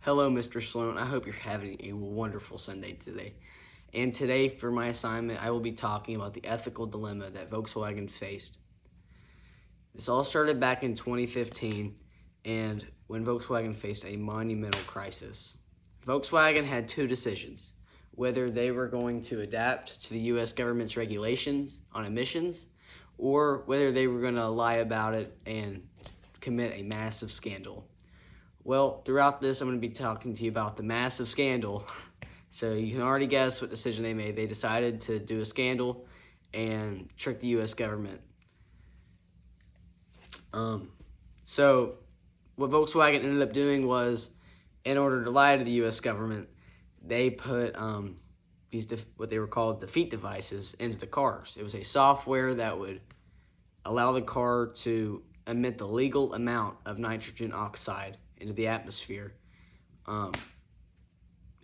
Hello, Mr. Sloan. I hope you're having a wonderful Sunday today. And today, for my assignment, I will be talking about the ethical dilemma that Volkswagen faced. This all started back in 2015, and when Volkswagen faced a monumental crisis. Volkswagen had two decisions: whether they were going to adapt to the U.S. government's regulations on emissions, or whether they were going to lie about it and commit a massive scandal. Well, throughout this, I'm going to be talking to you about the massive scandal. So you can already guess what decision they made. They decided to do a scandal and trick the U.S. government. So what Volkswagen ended up doing was, in order to lie to the U.S. government, they put what they were called defeat devices into the cars. It was a software that would allow the car to emit the legal amount of nitrogen oxide into the atmosphere,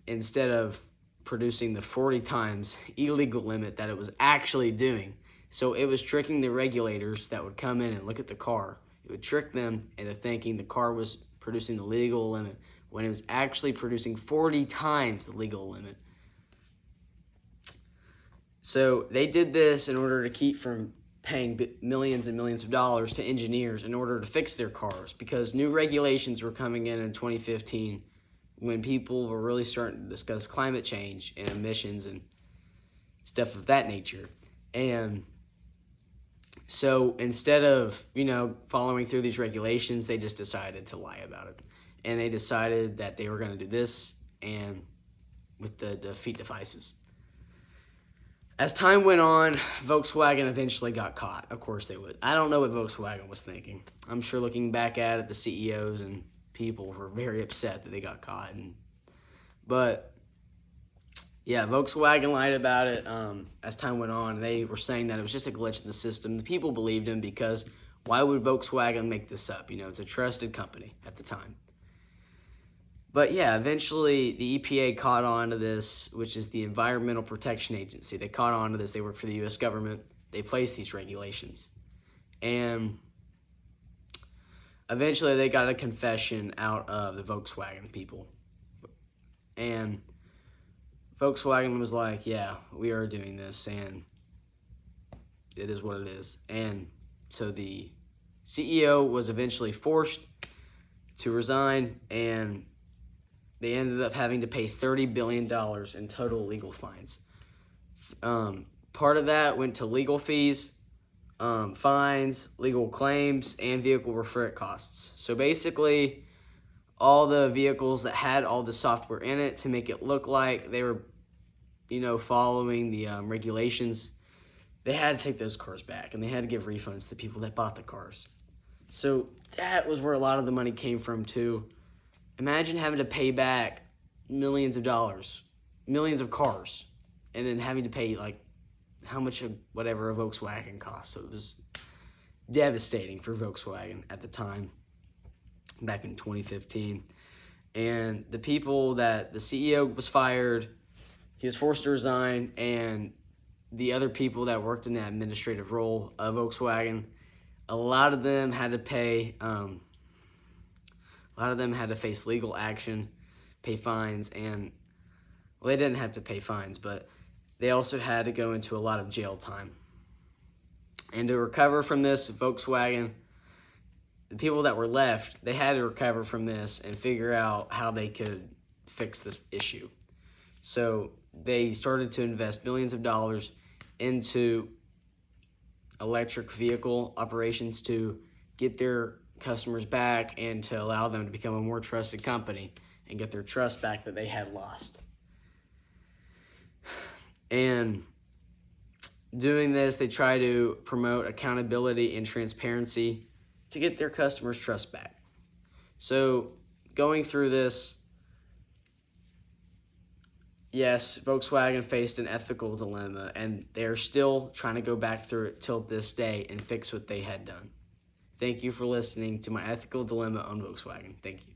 instead of producing the 40 times illegal limit that it was actually doing. So it was tricking the regulators that would come in and look at the car. It would trick them into thinking the car was producing the legal limit when it was actually producing 40 times the legal limit. So they did this in order to keep from paying millions and millions of dollars to engineers in order to fix their cars, because new regulations were coming in 2015 when people were really starting to discuss climate change and emissions and stuff of that nature. And so instead of, following through these regulations, they just decided to lie about it. And they decided that they were going to do this and with the defeat devices. As time went on, Volkswagen eventually got caught. Of course they would. I don't know what Volkswagen was thinking. I'm sure looking back at it, the CEOs and people were very upset that they got caught. But yeah, Volkswagen lied about it as time went on. They were saying that it was just a glitch in the system. The people believed him because why would Volkswagen make this up? It's a trusted company at the time. But yeah, eventually the EPA caught on to this, which is the Environmental Protection Agency. They caught on to this. They work for the U.S. government. They placed these regulations. And eventually they got a confession out of the Volkswagen people. And Volkswagen was like, yeah, we are doing this, and it is what it is. And so the CEO was eventually forced to resign, and they ended up having to pay $30 billion in total legal fines. Part of that went to legal fees, fines, legal claims, and vehicle repair costs. So basically, all the vehicles that had all the software in it to make it look like they were, following the regulations, they had to take those cars back, and they had to give refunds to the people that bought the cars. So that was where a lot of the money came from, too. Imagine having to pay back millions of dollars, millions of cars, and then having to pay how much of whatever a Volkswagen cost. So it was devastating for Volkswagen at the time, back in 2015. And the CEO was fired, he was forced to resign, and the other people that worked in the administrative role of Volkswagen, a lot of them had to pay. A lot of them had to face legal action, pay fines, and, they didn't have to pay fines, but they also had to go into a lot of jail time. And to recover from this, Volkswagen, the people that were left, they had to recover from this and figure out how they could fix this issue. So they started to invest millions of dollars into electric vehicle operations to get their customers back and to allow them to become a more trusted company and get their trust back that they had lost. And doing this, they try to promote accountability and transparency to get their customers' trust back. So going through this, yes, Volkswagen faced an ethical dilemma, and they're still trying to go back through it till this day and fix what they had done. Thank you for listening to my ethical dilemma on Volkswagen. Thank you.